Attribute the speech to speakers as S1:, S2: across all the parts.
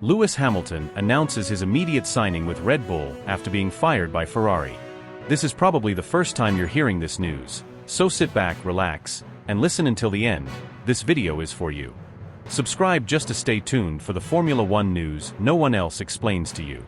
S1: Lewis Hamilton announces his immediate signing with Red Bull after being fired by Ferrari. This is probably the first time you're hearing this news, so sit back, relax, and listen until the end. This video is for you. Subscribe just to stay tuned for the Formula One news no one else explains to you.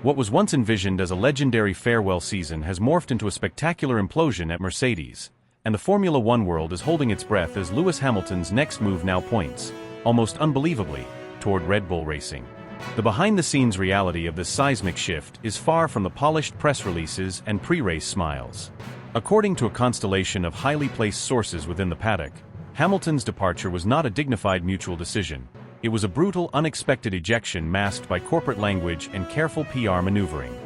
S1: What was once envisioned as a legendary farewell season has morphed into a spectacular implosion at Mercedes, and the Formula One world is holding its breath as Lewis Hamilton's next move now points, almost unbelievably, toward Red Bull Racing. The behind-the-scenes reality of this seismic shift is far from the polished press releases and pre-race smiles. According to a constellation of highly placed sources within the paddock, Hamilton's departure was not a dignified mutual decision. It was a brutal, unexpected ejection masked by corporate language and careful PR maneuvering.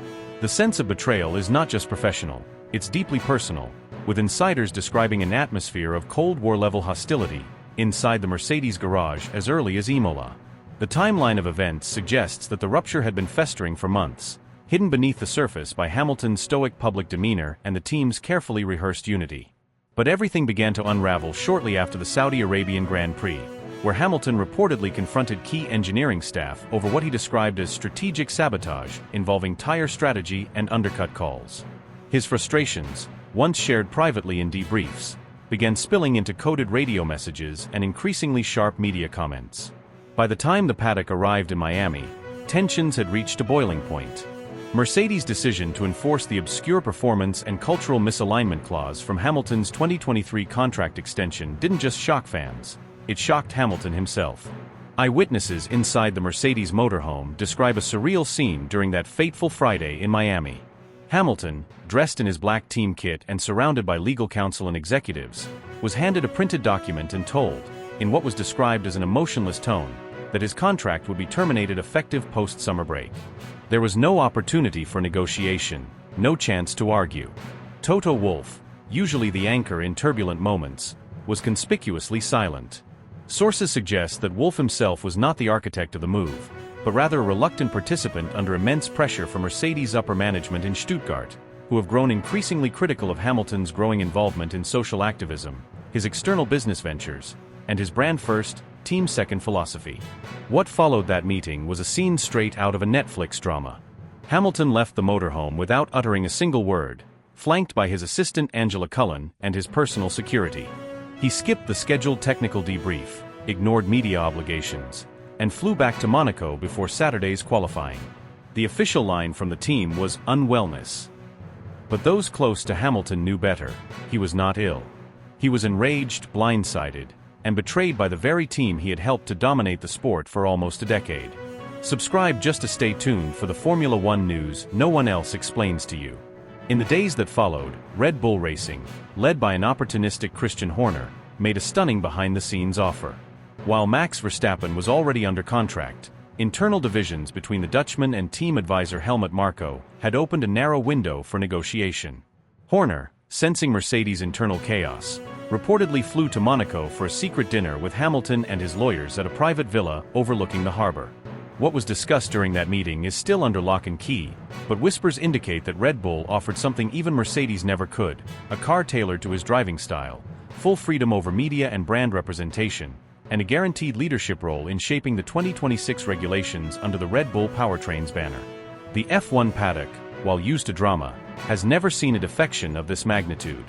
S1: The sense of betrayal is not just professional, it's deeply personal, with insiders describing an atmosphere of Cold War-level hostility inside the Mercedes garage as early as Imola. The timeline of events suggests that the rupture had been festering for months, hidden beneath the surface by Hamilton's stoic public demeanor and the team's carefully rehearsed unity. But everything began to unravel shortly after the Saudi Arabian Grand Prix, where Hamilton reportedly confronted key engineering staff over what he described as strategic sabotage involving tire strategy and undercut calls. His frustrations, once shared privately in debriefs, began spilling into coded radio messages and increasingly sharp media comments. By the time the paddock arrived in Miami, tensions had reached a boiling point. Mercedes' decision to enforce the obscure performance and cultural misalignment clause from Hamilton's 2023 contract extension didn't just shock fans, it shocked Hamilton himself. Eyewitnesses inside the Mercedes motorhome describe a surreal scene during that fateful Friday in Miami. Hamilton, dressed in his black team kit and surrounded by legal counsel and executives, was handed a printed document and told, in what was described as an emotionless tone, that his contract would be terminated effective post-summer break. There was no opportunity for negotiation, no chance to argue. Toto Wolff, usually the anchor in turbulent moments, was conspicuously silent. Sources suggest that Wolff himself was not the architect of the move, but rather a reluctant participant under immense pressure from Mercedes' upper management in Stuttgart, who have grown increasingly critical of Hamilton's growing involvement in social activism, his external business ventures, and his brand-first, team-second philosophy. What followed that meeting was a scene straight out of a Netflix drama. Hamilton left the motorhome without uttering a single word, flanked by his assistant Angela Cullen and his personal security. He skipped the scheduled technical debrief, ignored media obligations, and flew back to Monaco before Saturday's qualifying. The official line from the team was unwellness. But those close to Hamilton knew better. He was not ill. He was enraged, blindsided, and betrayed by the very team he had helped to dominate the sport for almost a decade. Subscribe just to stay tuned for the Formula One news no one else explains to you. In the days that followed, Red Bull Racing, led by an opportunistic Christian Horner, made a stunning behind-the-scenes offer. While Max Verstappen was already under contract, internal divisions between the Dutchman and team advisor Helmut Marko had opened a narrow window for negotiation. Horner, sensing Mercedes' internal chaos, reportedly flew to Monaco for a secret dinner with Hamilton and his lawyers at a private villa overlooking the harbor. What was discussed during that meeting is still under lock and key, but whispers indicate that Red Bull offered something even Mercedes never could: a car tailored to his driving style, full freedom over media and brand representation, and a guaranteed leadership role in shaping the 2026 regulations under the Red Bull powertrains banner. The F1 paddock, while used to drama, has never seen a defection of this magnitude.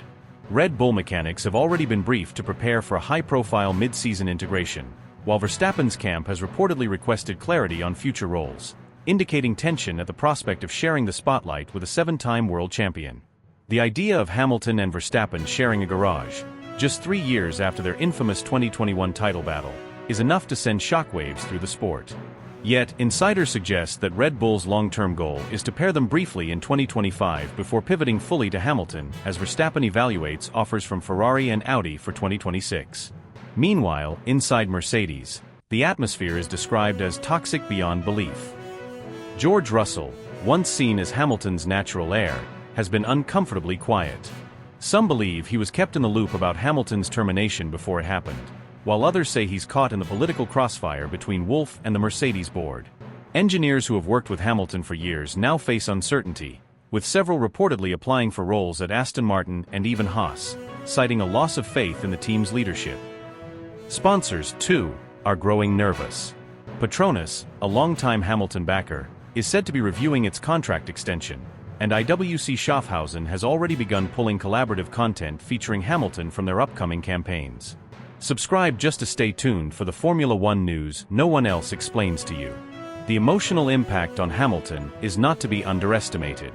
S1: Red Bull mechanics have already been briefed to prepare for a high-profile mid-season integration, while Verstappen's camp has reportedly requested clarity on future roles, indicating tension at the prospect of sharing the spotlight with a seven-time world champion. The idea of Hamilton and Verstappen sharing a garage, just 3 years after their infamous 2021 title battle, is enough to send shockwaves through the sport. Yet, insiders suggest that Red Bull's long-term goal is to pair them briefly in 2025 before pivoting fully to Hamilton as Verstappen evaluates offers from Ferrari and Audi for 2026. Meanwhile, inside Mercedes, the atmosphere is described as toxic beyond belief. George Russell, once seen as Hamilton's natural heir, has been uncomfortably quiet. Some believe he was kept in the loop about Hamilton's termination before it happened, while others say he's caught in the political crossfire between Wolff and the Mercedes board. Engineers who have worked with Hamilton for years now face uncertainty, with several reportedly applying for roles at Aston Martin and even Haas, citing a loss of faith in the team's leadership. Sponsors, too, are growing nervous. Petronas, a longtime Hamilton backer, is said to be reviewing its contract extension, and IWC Schaffhausen has already begun pulling collaborative content featuring Hamilton from their upcoming campaigns. Subscribe just to stay tuned for the Formula One news no one else explains to you. The emotional impact on Hamilton is not to be underestimated.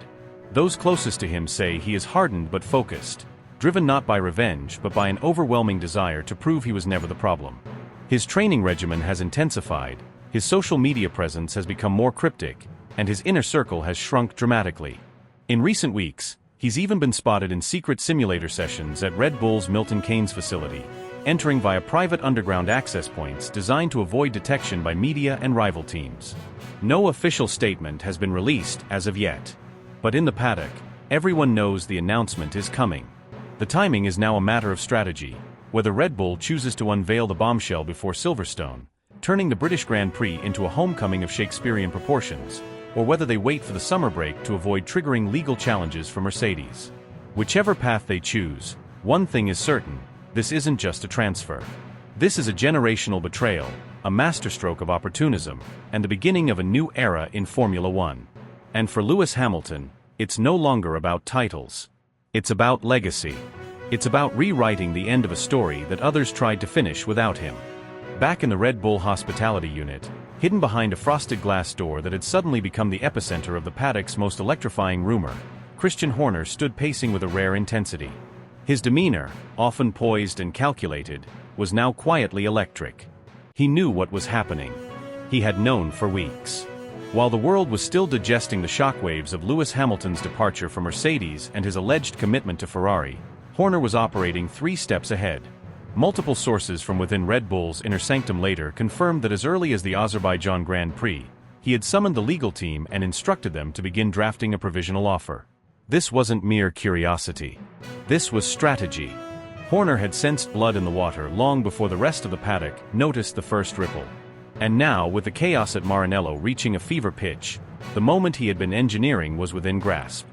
S1: Those closest to him say he is hardened but focused, driven not by revenge but by an overwhelming desire to prove he was never the problem. His training regimen has intensified, his social media presence has become more cryptic, and his inner circle has shrunk dramatically. In recent weeks, he's even been spotted in secret simulator sessions at Red Bull's Milton Keynes facility, entering via private underground access points designed to avoid detection by media and rival teams. No official statement has been released as of yet. But in the paddock, everyone knows the announcement is coming. The timing is now a matter of strategy, whether Red Bull chooses to unveil the bombshell before Silverstone, turning the British Grand Prix into a homecoming of Shakespearean proportions, or whether they wait for the summer break to avoid triggering legal challenges from Mercedes. Whichever path they choose, one thing is certain: this isn't just a transfer. This is a generational betrayal, a masterstroke of opportunism, and the beginning of a new era in Formula One. And for Lewis Hamilton, it's no longer about titles. It's about legacy. It's about rewriting the end of a story that others tried to finish without him. Back in the Red Bull hospitality unit, hidden behind a frosted glass door that had suddenly become the epicenter of the paddock's most electrifying rumor, Christian Horner stood pacing with a rare intensity. His demeanor, often poised and calculated, was now quietly electric. He knew what was happening. He had known for weeks. While the world was still digesting the shockwaves of Lewis Hamilton's departure from Mercedes and his alleged commitment to Ferrari, Horner was operating 3 steps ahead. Multiple sources from within Red Bull's inner sanctum later confirmed that as early as the Azerbaijan Grand Prix, he had summoned the legal team and instructed them to begin drafting a provisional offer. This wasn't mere curiosity. This was strategy. Horner had sensed blood in the water long before the rest of the paddock noticed the first ripple. And now, with the chaos at Maranello reaching a fever pitch, the moment he had been engineering was within grasp.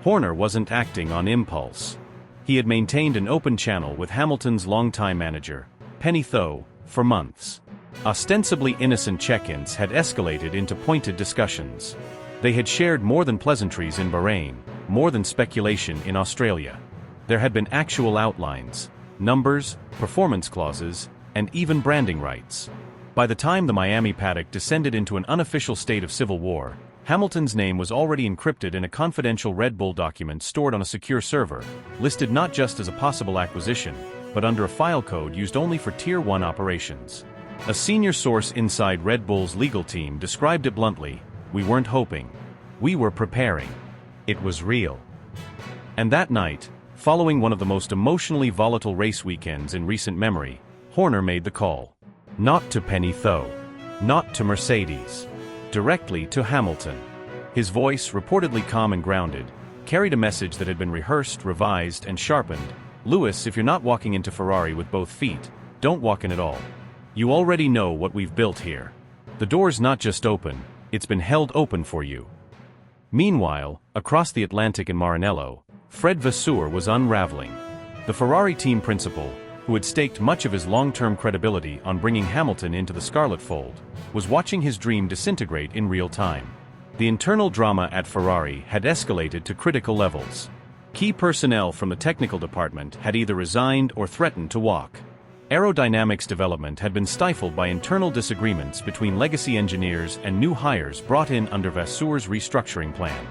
S1: Horner wasn't acting on impulse. He had maintained an open channel with Hamilton's longtime manager, Penny Tho, for months. Ostensibly innocent check-ins had escalated into pointed discussions. They had shared more than pleasantries in Bahrain, more than speculation in Australia. There had been actual outlines, numbers, performance clauses, and even branding rights. By the time the Miami paddock descended into an unofficial state of civil war, Hamilton's name was already encrypted in a confidential Red Bull document stored on a secure server, listed not just as a possible acquisition, but under a file code used only for Tier 1 operations. A senior source inside Red Bull's legal team described it bluntly: "We weren't hoping. We were preparing. It was real." And that night, following one of the most emotionally volatile race weekends in recent memory, Horner made the call. Not to Penny Tho. Not to Mercedes. Directly to Hamilton. His voice, reportedly calm and grounded, carried a message that had been rehearsed, revised, and sharpened. "Lewis, if you're not walking into Ferrari with both feet, don't walk in at all. You already know what we've built here. The door's not just open, it's been held open for you." Meanwhile, across the Atlantic in Maranello, Fred Vasseur was unraveling. The Ferrari team principal, who had staked much of his long-term credibility on bringing Hamilton into the Scarlet Fold, was watching his dream disintegrate in real time. The internal drama at Ferrari had escalated to critical levels. Key personnel from the technical department had either resigned or threatened to walk. Aerodynamics development had been stifled by internal disagreements between legacy engineers and new hires brought in under Vasseur's restructuring plan.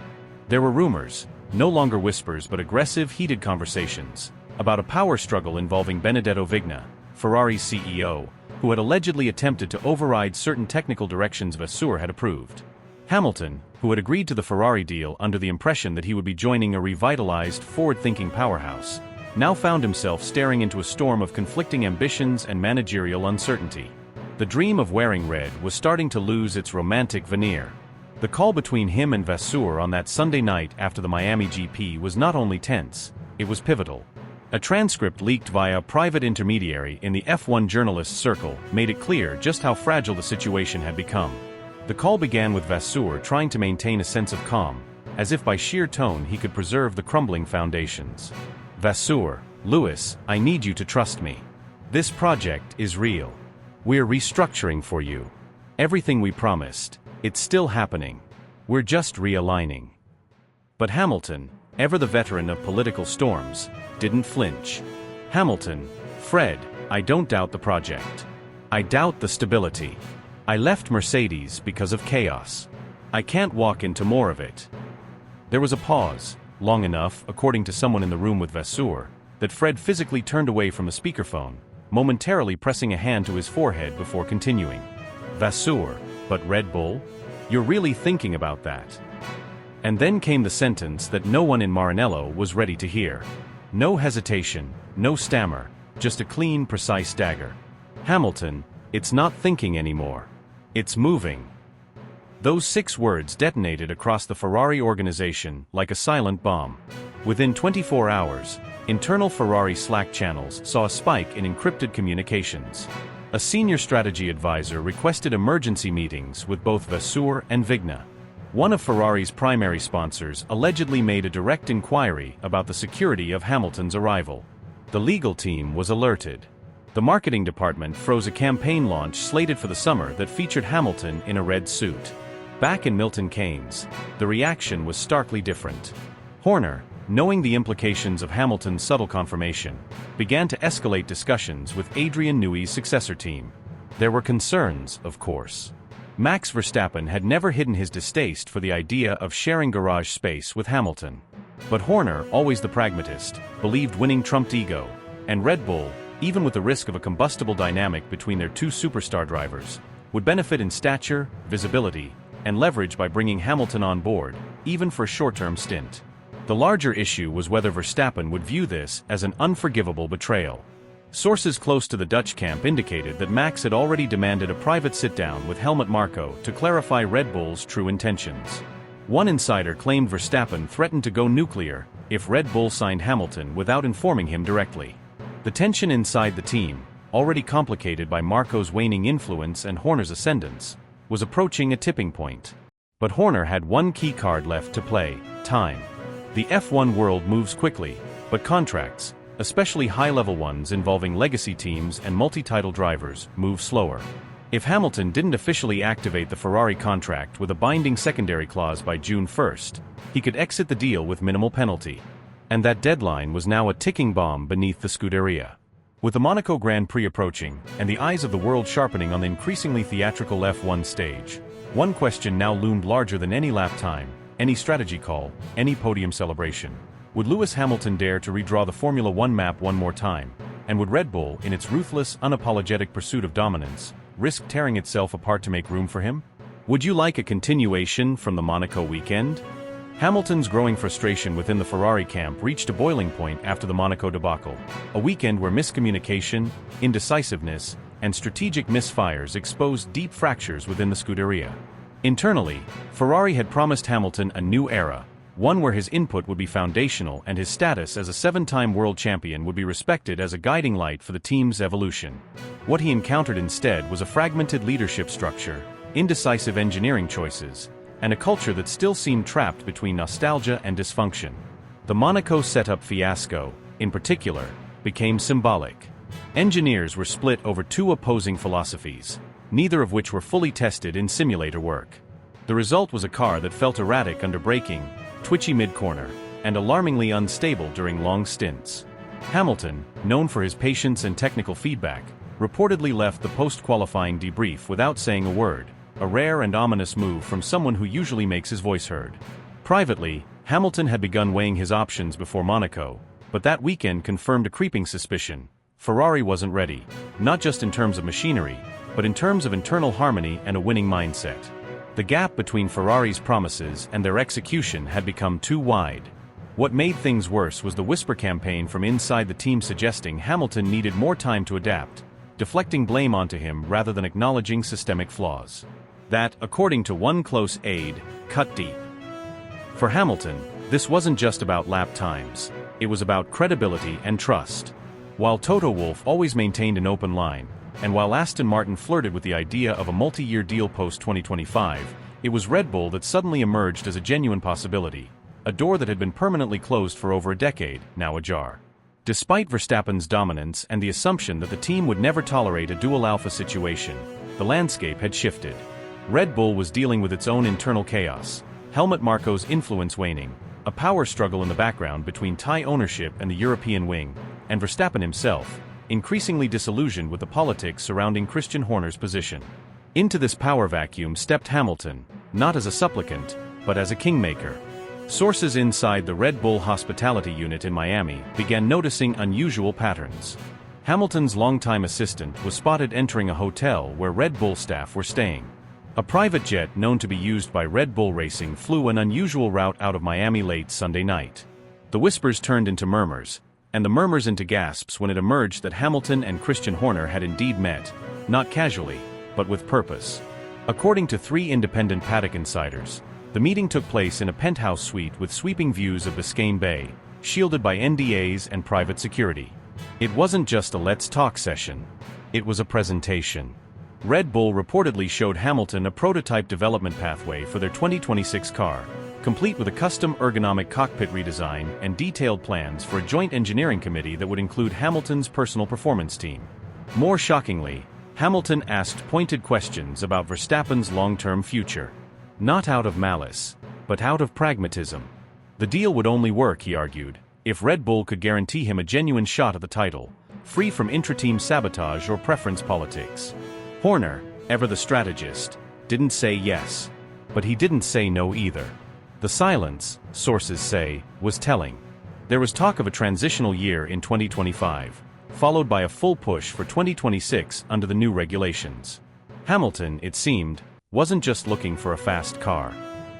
S1: There were rumors, no longer whispers but aggressive, heated conversations, about a power struggle involving Benedetto Vigna, Ferrari's CEO, who had allegedly attempted to override certain technical directions Vasseur had approved. Hamilton, who had agreed to the Ferrari deal under the impression that he would be joining a revitalized, forward-thinking powerhouse, now found himself staring into a storm of conflicting ambitions and managerial uncertainty. The dream of wearing red was starting to lose its romantic veneer. The call between him and Vasseur on that Sunday night after the Miami GP was not only tense, it was pivotal. A transcript leaked via a private intermediary in the F1 journalists' circle made it clear just how fragile the situation had become. The call began with Vasseur trying to maintain a sense of calm, as if by sheer tone he could preserve the crumbling foundations. "Vasseur, Lewis, I need you to trust me. This project is real. We're restructuring for you. Everything we promised, it's still happening. We're just realigning. But Hamilton, ever the veteran of political storms, didn't flinch. Hamilton, Fred, I don't doubt the project. I doubt the stability. I left Mercedes because of chaos. I can't walk into more of it. There was a pause, long enough, according to someone in the room with Vasseur, that Fred physically turned away from the speakerphone, momentarily pressing a hand to his forehead before continuing. Vasseur, but Red Bull? You're really thinking about that? And then came the sentence that no one in Maranello was ready to hear. No hesitation, no stammer, just a clean, precise dagger. Hamilton, it's not thinking anymore. It's moving. Those 6 words detonated across the Ferrari organization like a silent bomb. Within 24 hours, internal Ferrari Slack channels saw a spike in encrypted communications. A senior strategy advisor requested emergency meetings with both Vasseur and Vigna. One of Ferrari's primary sponsors allegedly made a direct inquiry about the security of Hamilton's arrival. The legal team was alerted. The marketing department froze a campaign launch slated for the summer that featured Hamilton in a red suit. Back in Milton Keynes, the reaction was starkly different. Horner, knowing the implications of Hamilton's subtle confirmation, began to escalate discussions with Adrian Newey's successor team. There were concerns, of course. Max Verstappen had never hidden his distaste for the idea of sharing garage space with Hamilton. But Horner, always the pragmatist, believed winning trumped ego, and Red Bull, even with the risk of a combustible dynamic between their 2 superstar drivers, would benefit in stature, visibility, and leverage by bringing Hamilton on board, even for a short-term stint. The larger issue was whether Verstappen would view this as an unforgivable betrayal. Sources close to the Dutch camp indicated that Max had already demanded a private sit-down with Helmut Marko to clarify Red Bull's true intentions. One insider claimed Verstappen threatened to go nuclear if Red Bull signed Hamilton without informing him directly. The tension inside the team, already complicated by Marko's waning influence and Horner's ascendance, was approaching a tipping point. But Horner had one key card left to play: time. The F1 world moves quickly, but contracts, especially high-level ones involving legacy teams and multi-title drivers, move slower. If Hamilton didn't officially activate the Ferrari contract with a binding secondary clause by June 1st, he could exit the deal with minimal penalty. And that deadline was now a ticking bomb beneath the Scuderia. With the Monaco Grand Prix approaching, and the eyes of the world sharpening on the increasingly theatrical F1 stage, one question now loomed larger than any lap time, any strategy call, any podium celebration. Would Lewis Hamilton dare to redraw the Formula One map one more time? And would Red Bull, in its ruthless, unapologetic pursuit of dominance, risk tearing itself apart to make room for him? Would you like a continuation from the Monaco weekend? Hamilton's growing frustration within the Ferrari camp reached a boiling point after the Monaco debacle, a weekend where miscommunication, indecisiveness, and strategic misfires exposed deep fractures within the Scuderia. Internally, Ferrari had promised Hamilton a new era, one where his input would be foundational and his status as a 7-time world champion would be respected as a guiding light for the team's evolution. What he encountered instead was a fragmented leadership structure, indecisive engineering choices, and a culture that still seemed trapped between nostalgia and dysfunction. The Monaco setup fiasco, in particular, became symbolic. Engineers were split over 2 opposing philosophies, neither of which were fully tested in simulator work. The result was a car that felt erratic under braking, twitchy mid-corner, and alarmingly unstable during long stints. Hamilton, known for his patience and technical feedback, reportedly left the post-qualifying debrief without saying a word, a rare and ominous move from someone who usually makes his voice heard. Privately, Hamilton had begun weighing his options before Monaco, but that weekend confirmed a creeping suspicion. Ferrari wasn't ready, not just in terms of machinery, but in terms of internal harmony and a winning mindset. The gap between Ferrari's promises and their execution had become too wide. What made things worse was the whisper campaign from inside the team suggesting Hamilton needed more time to adapt, deflecting blame onto him rather than acknowledging systemic flaws. That, according to one close aide, cut deep. For Hamilton, this wasn't just about lap times, it was about credibility and trust. While Toto Wolff always maintained an open line, and while Aston Martin flirted with the idea of a multi-year deal post-2025, it was Red Bull that suddenly emerged as a genuine possibility, a door that had been permanently closed for over a decade, now ajar. Despite Verstappen's dominance and the assumption that the team would never tolerate a dual alpha situation, the landscape had shifted. Red Bull was dealing with its own internal chaos. Helmut Marko's influence waning, a power struggle in the background between Thai ownership and the European wing, and Verstappen himself, increasingly disillusioned with the politics surrounding Christian Horner's position. Into this power vacuum stepped Hamilton, not as a supplicant, but as a kingmaker. Sources inside the Red Bull hospitality unit in Miami began noticing unusual patterns. Hamilton's longtime assistant was spotted entering a hotel where Red Bull staff were staying. A private jet known to be used by Red Bull Racing flew an unusual route out of Miami late Sunday night. The whispers turned into murmurs, and the murmurs into gasps when it emerged that Hamilton and Christian Horner had indeed met, not casually, but with purpose. According to 3 independent paddock insiders, the meeting took place in a penthouse suite with sweeping views of Biscayne Bay, shielded by NDAs and private security. It wasn't just a let's talk session. It was a presentation. Red Bull reportedly showed Hamilton a prototype development pathway for their 2026 car, complete with a custom ergonomic cockpit redesign and detailed plans for a joint engineering committee that would include Hamilton's personal performance team. More shockingly, Hamilton asked pointed questions about Verstappen's long-term future. Not out of malice, but out of pragmatism. The deal would only work, he argued, if Red Bull could guarantee him a genuine shot at the title, free from intra-team sabotage or preference politics. Horner, ever the strategist, didn't say yes. But he didn't say no either. The silence, sources say, was telling. There was talk of a transitional year in 2025, followed by a full push for 2026 under the new regulations. Hamilton, it seemed, wasn't just looking for a fast car.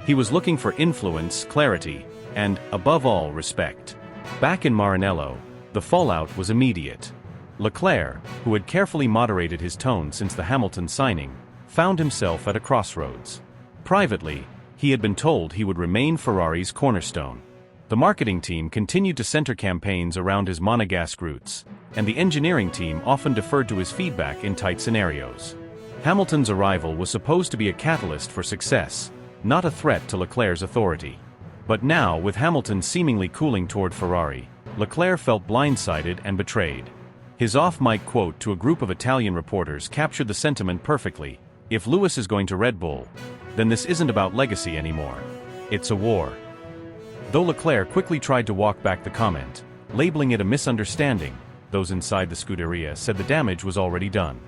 S1: He was looking for influence, clarity, and, above all, respect. Back in Maranello, the fallout was immediate. Leclerc, who had carefully moderated his tone since the Hamilton signing, found himself at a crossroads. Privately, he had been told he would remain Ferrari's cornerstone. The marketing team continued to center campaigns around his monegasque roots, and the engineering team often deferred to his feedback in tight scenarios. Hamilton's arrival was supposed to be a catalyst for success, not a threat to Leclerc's authority. But now, with Hamilton seemingly cooling toward Ferrari, Leclerc felt blindsided and betrayed. His off-mic quote to a group of Italian reporters captured the sentiment perfectly. If Lewis is going to Red Bull, then this isn't about legacy anymore. It's a war. Though Leclerc quickly tried to walk back the comment, labeling it a misunderstanding, those inside the Scuderia said the damage was already done.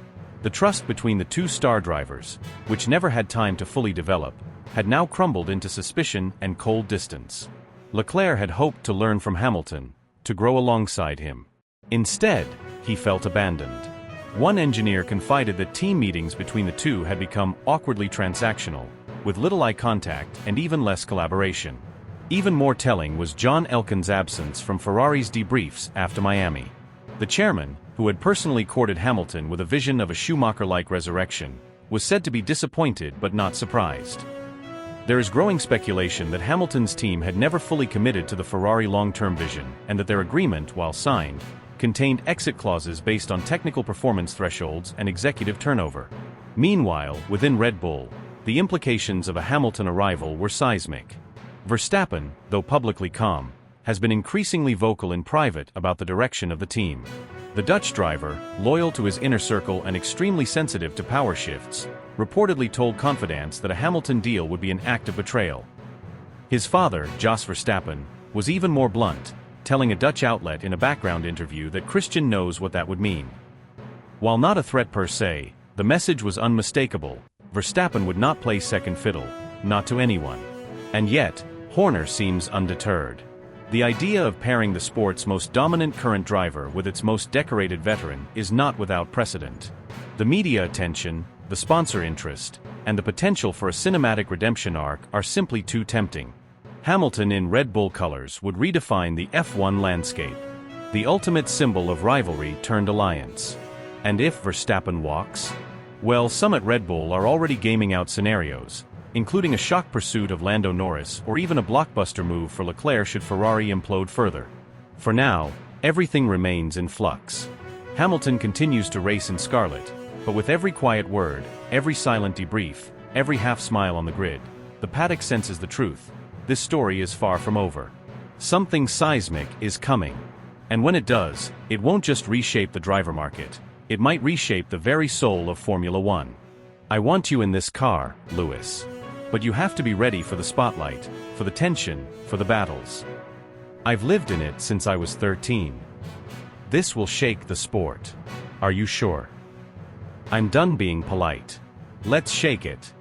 S1: The trust between the two star drivers, which never had time to fully develop, had now crumbled into suspicion and cold distance. Leclerc had hoped to learn from Hamilton, to grow alongside him. Instead, he felt abandoned. One engineer confided that team meetings between the two had become awkwardly transactional, with little eye contact and even less collaboration. Even more telling was John Elkann's absence from Ferrari's debriefs after Miami. The chairman, who had personally courted Hamilton with a vision of a Schumacher-like resurrection, was said to be disappointed but not surprised. There is growing speculation that Hamilton's team had never fully committed to the Ferrari long-term vision and that their agreement, while signed, contained exit clauses based on technical performance thresholds and executive turnover. Meanwhile, within Red Bull, the implications of a Hamilton arrival were seismic. Verstappen, though publicly calm, has been increasingly vocal in private about the direction of the team. The Dutch driver, loyal to his inner circle and extremely sensitive to power shifts, reportedly told Confidence that a Hamilton deal would be an act of betrayal. His father, Jos Verstappen, was even more blunt, telling a Dutch outlet in a background interview that Christian knows what that would mean. While not a threat per se, the message was unmistakable. Verstappen would not play second fiddle, not to anyone. And yet, Horner seems undeterred. The idea of pairing the sport's most dominant current driver with its most decorated veteran is not without precedent. The media attention, the sponsor interest, and the potential for a cinematic redemption arc are simply too tempting. Hamilton in Red Bull colors would redefine the F1 landscape, the ultimate symbol of rivalry turned alliance. And if Verstappen walks? Well, some at Red Bull are already gaming out scenarios, including a shock pursuit of Lando Norris or even a blockbuster move for Leclerc should Ferrari implode further. For now, everything remains in flux. Hamilton continues to race in scarlet, but with every quiet word, every silent debrief, every half-smile on the grid, the paddock senses the truth. This story is far from over. Something seismic is coming. And when it does, it won't just reshape the driver market. It might reshape the very soul of Formula One. I want you in this car, Lewis. But you have to be ready for the spotlight, for the tension, for the battles. I've lived in it since I was 13. This will shake the sport. Are you sure? I'm done being polite. Let's shake it.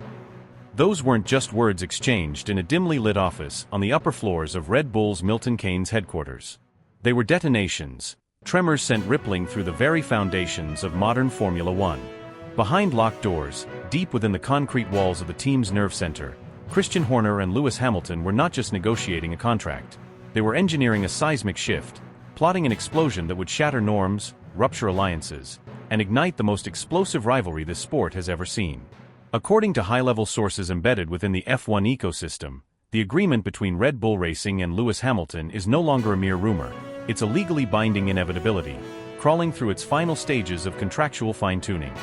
S1: Those weren't just words exchanged in a dimly lit office on the upper floors of Red Bull's Milton Keynes headquarters. They were detonations, tremors sent rippling through the very foundations of modern Formula One. Behind locked doors, deep within the concrete walls of the team's nerve center, Christian Horner and Lewis Hamilton were not just negotiating a contract. They were engineering a seismic shift, plotting an explosion that would shatter norms, rupture alliances, and ignite the most explosive rivalry this sport has ever seen. According to high-level sources embedded within the F1 ecosystem, the agreement between Red Bull Racing and Lewis Hamilton is no longer a mere rumor. It's a legally binding inevitability, crawling through its final stages of contractual fine-tuning.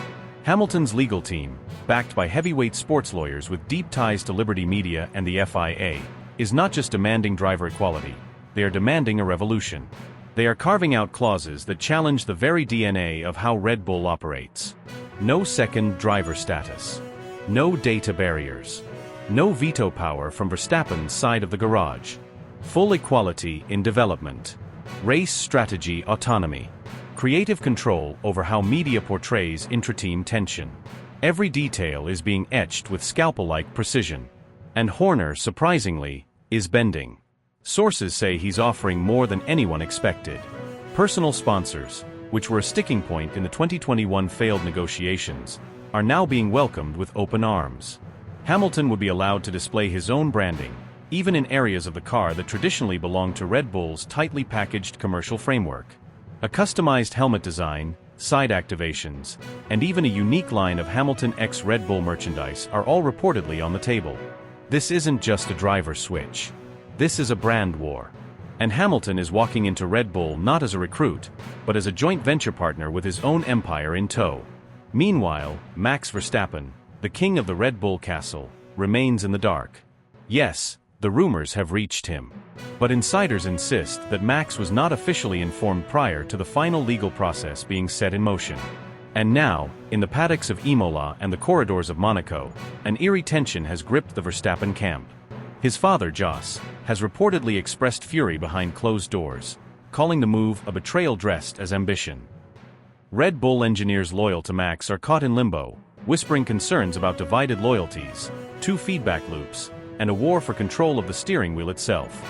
S1: Hamilton's legal team, backed by heavyweight sports lawyers with deep ties to Liberty Media and the FIA, is not just demanding driver equality, they are demanding a revolution. They are carving out clauses that challenge the very DNA of how Red Bull operates. No second driver status. No data barriers. No veto power from Verstappen's side of the garage. Full equality in development. Race strategy autonomy. Creative control over how media portrays intra-team tension. Every detail is being etched with scalpel-like precision. And Horner, surprisingly, is bending. Sources say he's offering more than anyone expected. Personal sponsors, which were a sticking point in the 2021 failed negotiations, are now being welcomed with open arms. Hamilton would be allowed to display his own branding, even in areas of the car that traditionally belonged to Red Bull's tightly packaged commercial framework. A customized helmet design, side activations, and even a unique line of Hamilton x Red Bull merchandise are all reportedly on the table. This isn't just a driver switch. This is a brand war. And Hamilton is walking into Red Bull not as a recruit, but as a joint venture partner with his own empire in tow. Meanwhile, Max Verstappen, the king of the Red Bull castle, remains in the dark. Yes, the rumors have reached him. But insiders insist that Max was not officially informed prior to the final legal process being set in motion. And now, in the paddocks of Imola and the corridors of Monaco, an eerie tension has gripped the Verstappen camp. His father, Jos, has reportedly expressed fury behind closed doors, calling the move a betrayal dressed as ambition. Red Bull engineers loyal to Max are caught in limbo, whispering concerns about divided loyalties, two feedback loops, and a war for control of the steering wheel itself.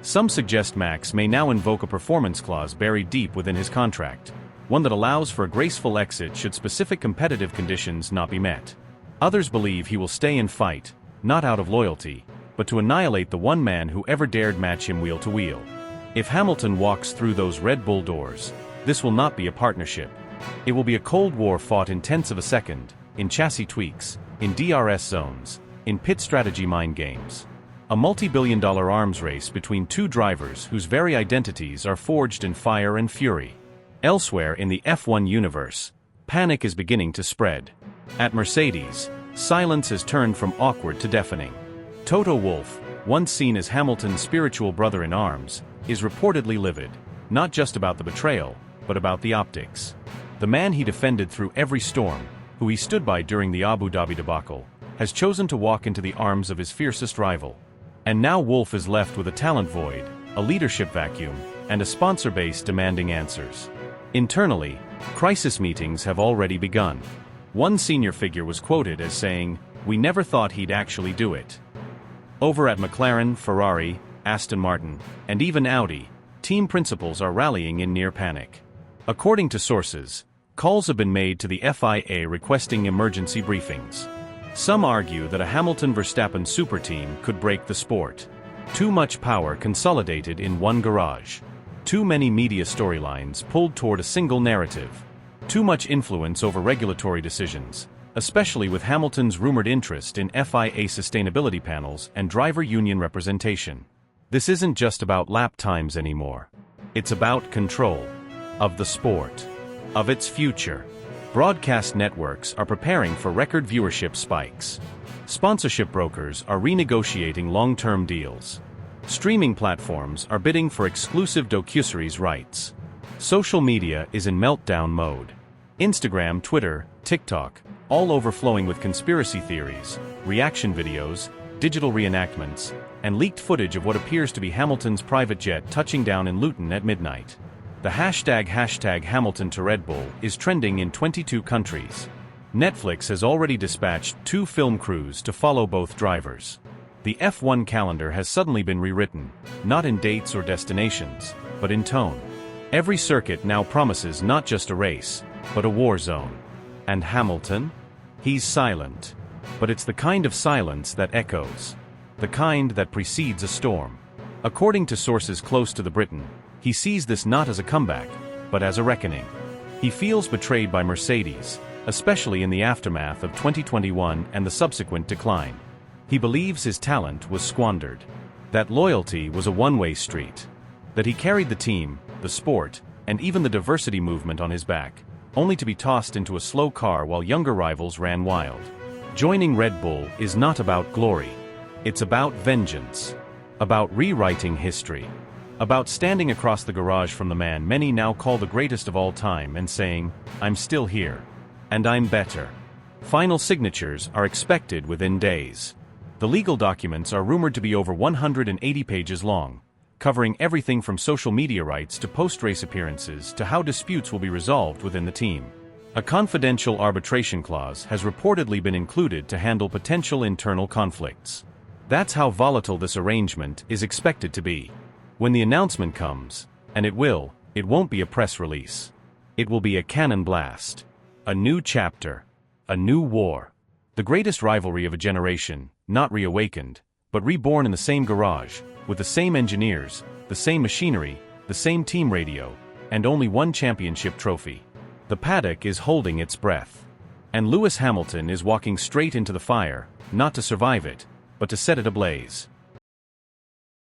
S1: Some suggest Max may now invoke a performance clause buried deep within his contract, one that allows for a graceful exit should specific competitive conditions not be met. Others believe he will stay and fight, not out of loyalty, but to annihilate the one man who ever dared match him wheel to wheel. If Hamilton walks through those Red Bull doors, this will not be a partnership. It will be a cold war fought in tenths of a second, in chassis tweaks, in DRS zones, in pit strategy mind games. A multi-billion-dollar arms race between two drivers whose very identities are forged in fire and fury. Elsewhere in the F1 universe, panic is beginning to spread. At Mercedes, silence has turned from awkward to deafening. Toto Wolff, once seen as Hamilton's spiritual brother-in-arms, is reportedly livid, not just about the betrayal, but about the optics. The man he defended through every storm, who he stood by during the Abu Dhabi debacle, has chosen to walk into the arms of his fiercest rival. And now Wolff is left with a talent void, a leadership vacuum, and a sponsor base demanding answers. Internally, crisis meetings have already begun. One senior figure was quoted as saying, "We never thought he'd actually do it." Over at McLaren, Ferrari, Aston Martin, and even Audi, team principals are rallying in near panic. According to sources, calls have been made to the FIA requesting emergency briefings. Some argue that a Hamilton-Verstappen super team could break the sport. Too much power consolidated in one garage. Too many media storylines pulled toward a single narrative. Too much influence over regulatory decisions, especially with Hamilton's rumored interest in FIA sustainability panels and driver union representation. This isn't just about lap times anymore. It's about control of the sport, of its future. Broadcast networks are preparing for record viewership spikes. Sponsorship brokers are renegotiating long-term deals. Streaming platforms are bidding for exclusive docuseries rights. Social media is in meltdown mode. Instagram, Twitter, TikTok, all overflowing with conspiracy theories, reaction videos, digital reenactments, and leaked footage of what appears to be Hamilton's private jet touching down in Luton at midnight. The hashtag Hamilton to Red Bull is trending in 22 countries. Netflix has already dispatched 2 film crews to follow both drivers. The F1 calendar has suddenly been rewritten, not in dates or destinations, but in tone. Every circuit now promises not just a race, but a war zone. And Hamilton? He's silent. But it's the kind of silence that echoes. The kind that precedes a storm. According to sources close to the Briton, he sees this not as a comeback, but as a reckoning. He feels betrayed by Mercedes, especially in the aftermath of 2021 and the subsequent decline. He believes his talent was squandered. That loyalty was a one-way street. That he carried the team, the sport, and even the diversity movement on his back, only to be tossed into a slow car while younger rivals ran wild. Joining Red Bull is not about glory. It's about vengeance. About rewriting history. About standing across the garage from the man many now call the greatest of all time and saying, "I'm still here. And I'm better." Final signatures are expected within days. The legal documents are rumored to be over 180 pages long, covering everything from social media rights to post-race appearances to how disputes will be resolved within the team. A confidential arbitration clause has reportedly been included to handle potential internal conflicts. That's how volatile this arrangement is expected to be. When the announcement comes, and it won't be a press release. It will be a cannon blast. A new chapter. A new war. The greatest rivalry of a generation, not reawakened, but reborn in the same garage, with the same engineers, the same machinery, the same team radio, and only one championship trophy. The paddock is holding its breath. And Lewis Hamilton is walking straight into the fire, not to survive it, but to set it ablaze.